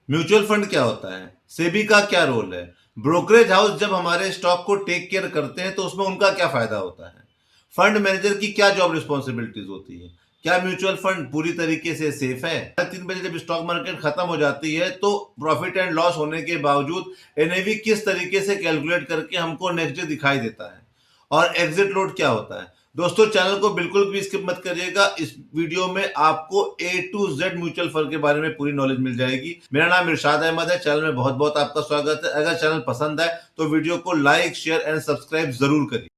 Mutual fund क्या होता है, सेबी का क्या रोल है, ब्रोकरेज हाउस जब हमारे स्टॉक को टेक केयर करते हैं तो उसमें उनका क्या फायदा होता है, फंड मैनेजर की क्या जॉब रिस्पॉन्सिबिलिटीज होती है, क्या म्यूचुअल फंड पूरी तरीके से सेफ है। 3 बजे जब स्टॉक मार्केट खत्म हो जाती है तो प्रॉफिट एंड लॉस होने के बावजूद एनएवी किस तरीके से कैलकुलेट करके हमको नेक्स्ट डे दिखाई देता है, और एग्जिट लोड क्या होता है। दोस्तों, चैनल को बिल्कुल भी स्किप मत करिएगा। इस वीडियो में आपको A to Z mutual fund के बारे में पूरी नॉलेज मिल जाएगी। मेरा नाम इरशाद अहमद है। चैनल में बहुत बहुत आपका स्वागत है। अगर चैनल पसंद आए तो वीडियो को लाइक, शेयर एंड सब्सक्राइब जरूर करिएगा।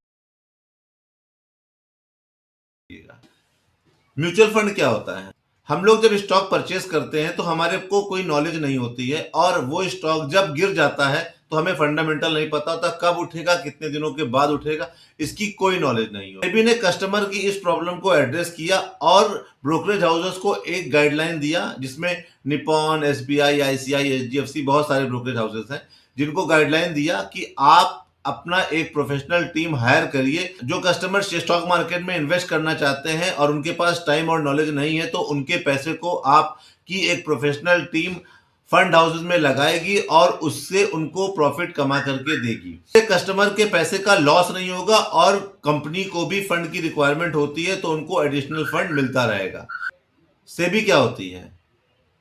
म्यूचुअल फंड क्या होता है? हम लोग जब स्टॉक परचेस करते हैं तो हमारे को कोई नॉलेज नहीं होती है, और वो स्टॉक जब गिर जाता है तो हमें फंडामेंटल नहीं पता होता, कब उठेगा, कितने दिनों के बाद उठेगा, इसकी कोई नॉलेज नहीं हो। सेबी ने कस्टमर की इस प्रॉब्लम को एड्रेस किया और ब्रोकरेज हाउसेस को एक गाइडलाइन दिया, जिसमें निपॉन, एसबीआई, आईसीआई, एचडीएफसी, बहुत सारे ब्रोकरेज हाउसेस हैं, जिनको गाइडलाइन दिया कि आप अपना एक प्रोफेशनल टीम हायर करिए। जो कस्टमर स्टॉक मार्केट में इन्वेस्ट करना चाहते हैं और उनके पास टाइम और नॉलेज नहीं है, तो उनके पैसे को आपकी एक प्रोफेशनल टीम फंड हाउसेस में लगाएगी और उससे उनको प्रॉफिट कमा करके देगी। कस्टमर के पैसे का लॉस नहीं होगा और कंपनी को भी फंड की रिक्वायरमेंट होती है तो उनको एडिशनल फंड मिलता रहेगा। सेबी क्या होती है?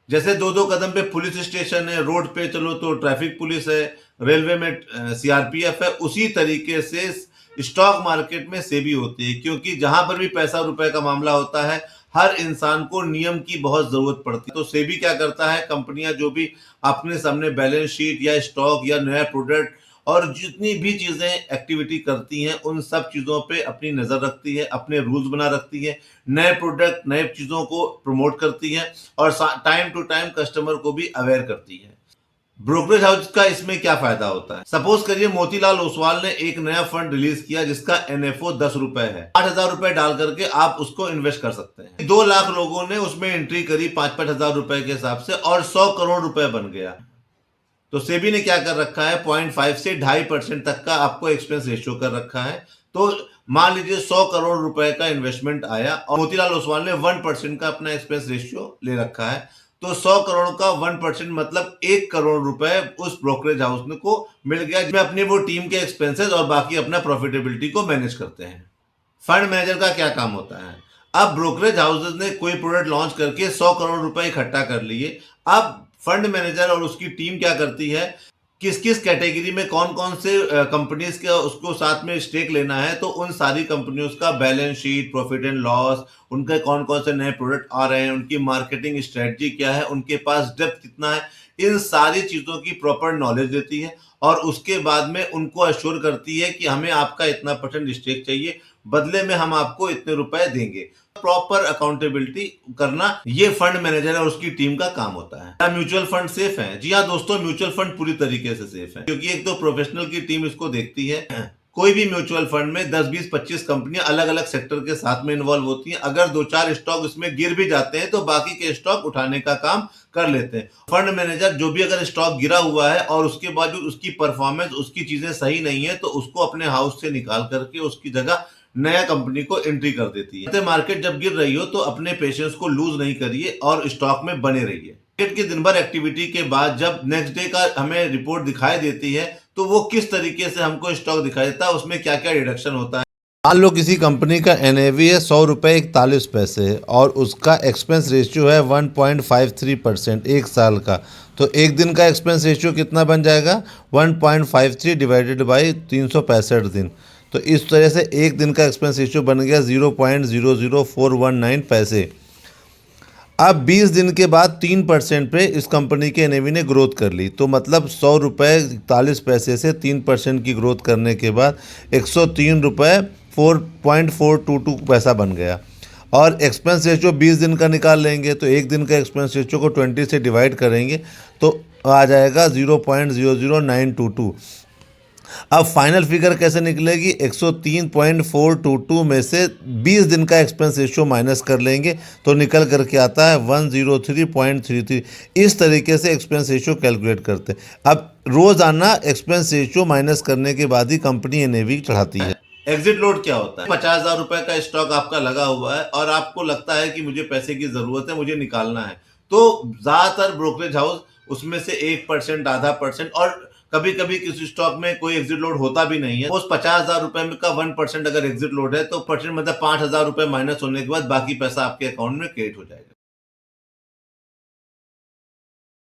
जैसे दो दो कदम पे पुलिस स्टेशन है, रोड पे चलो तो ट्रैफिक पुलिस है, रेलवे में सीआरपीएफ है, उसी तरीके से स्टॉक मार्केट में सेबी होती है। क्योंकि जहां पर भी पैसा रुपए का मामला होता है, हर इंसान को नियम की बहुत जरूरत पड़ती है। तो सेबी क्या करता है, कंपनियां जो भी अपने सामने बैलेंस शीट या स्टॉक या नया प्रोडक्ट और जितनी भी चीजें एक्टिविटी करती हैं, उन सब चीजों पे अपनी नजर रखती है, अपने रूल्स बना रखती है, नए प्रोडक्ट, नए चीजों को प्रमोट करती है और टाइम टू टाइम कस्टमर को भी अवेयर करती है। ब्रोकरेज हाउस का इसमें क्या फायदा होता है? सपोज करिए मोतीलाल ओसवाल ने एक नया फंड रिलीज किया जिसका एनएफओ 10 रुपए है। 8,000 रुपए डाल करके आप उसको इन्वेस्ट कर सकते हैं। 2 लाख लोगों ने उसमें एंट्री करी 5-5 हजार रुपए के हिसाब से और 100 करोड़ रुपए बन गया। तो सेबी ने क्या कर रखा है, 0.5 से 2.5% तक का आपको एक्सपेंस रेशियो कर रखा है। तो मान लीजिए 100 करोड़ रुपए का इन्वेस्टमेंट आया और मोतीलाल ओसवाल ने 1% का अपना एक्सपेंस रेशियो ले रखा है, तो 100 करोड़ का 1% मतलब 1 करोड़ रुपए उस ब्रोकरेज हाउस को मिल गया, जिसमें अपनी वो टीम के एक्सपेंसेस और बाकी अपना प्रॉफिटेबिलिटी को मैनेज करते हैं। फंड मैनेजर का क्या काम होता है? अब ब्रोकरेज हाउसेस ने कोई प्रोडक्ट लॉन्च करके 100 करोड़ रुपए इकट्ठा कर लिए। अब फंड मैनेजर और उसकी टीम क्या करती है, किस किस कैटेगरी में कौन कौन से कंपनीज का उसको साथ में स्टेक लेना है, तो उन सारी कंपनियों का balance sheet, profit and loss, उनके कौन कौन से नए प्रोडक्ट आ रहे हैं, उनकी मार्केटिंग स्ट्रेटजी क्या है, उनके पास डेप्थ कितना है, इन सारी चीजों की प्रॉपर नॉलेज देती है और उसके बाद में उनको अश्योर करती है कि हमें आपका इतना परसेंट स्टेक चाहिए, बदले में हम आपको इतने रुपए देंगे। प्रॉपर अकाउंटेबिलिटी करना ये फंड मैनेजर और उसकी टीम का काम होता है। क्या म्यूचुअल फंड सेफ है? जी हाँ दोस्तों, म्यूचुअल फंड पूरी तरीके से सेफ है, क्योंकि एक तो प्रोफेशनल की टीम इसको देखती है। कोई भी म्यूचुअल फंड में 10, 20, 25 कंपनियां अलग अलग सेक्टर के साथ में इन्वॉल्व होती हैं। अगर 2-4 स्टॉक इसमें गिर भी जाते हैं तो बाकी के स्टॉक उठाने का काम कर लेते हैं। फंड मैनेजर जो भी अगर स्टॉक गिरा हुआ है और उसके बावजूद उसकी परफॉर्मेंस, उसकी चीजें सही नहीं है, तो उसको अपने हाउस से निकाल करके उसकी जगह नया कंपनी को एंट्री कर देती है। मार्केट जब गिर रही हो तो अपने पेशेंस को लूज नहीं करिए और स्टॉक में बने रहिए। मार्केट की दिन भर एक्टिविटी के बाद जब नेक्स्ट डे का हमें रिपोर्ट दिखाई देती है तो वो किस तरीके से हमको स्टॉक दिखाई देता है, उसमें क्या क्या डिडक्शन होता है। मान लो किसी कंपनी का एनएवी है 100 रुपये 41 पैसे और उसका एक्सपेंस रेशियो है 1.53% एक साल का, तो एक दिन का एक्सपेंस रेशियो कितना बन जाएगा? 1.53 डिवाइडेड बाई 365 दिन। तो इस तरह से एक दिन का एक्सपेंस रेशियो बन गया 0.00419 पैसे। अब 20 दिन के बाद 3% पे इस कंपनी के एनएवी ने ग्रोथ कर ली, तो मतलब 100 रुपये 41 पैसे से 3% की ग्रोथ करने के बाद 103 रुपये 4.422 पैसा बन गया। और एक्सपेंस रेशियो 20 दिन का निकाल लेंगे तो एक दिन का एक्सपेंस रेशियो को 20 से डिवाइड करेंगे तो आ जाएगा 0.00922। अब फाइनल फिगर कैसे निकलेगी? 103.422 में से 20 दिन का एक्सपेंस रेशियो माइनस कर लेंगे तो निकल करके आता है 103.33। इस तरीके से एक्सपेंस रेशियो कैलकुलेट करते हैं। अब रोजाना एक्सपेंस रेशियो माइनस करने के बाद ही कंपनी एनएवी चढ़ाती है। एग्जिट लोड क्या होता है? 50,000 रुपए का स्टॉक आपका लगा हुआ है और आपको लगता है कि मुझे पैसे की जरूरत है, मुझे निकालना है, तो ज्यादातर ब्रोकरेज हाउस उसमें से 1%, आधा परसेंट, और कभी कभी किसी स्टॉक में कोई एग्जिट लोड होता भी नहीं है। उस 50,000 रुपए में का 1% अगर एग्जिट लोड है तो परसेंट मतलब 5,000 रुपए माइनस होने के बाद बाकी पैसा आपके अकाउंट में क्रिएट हो जाएगा।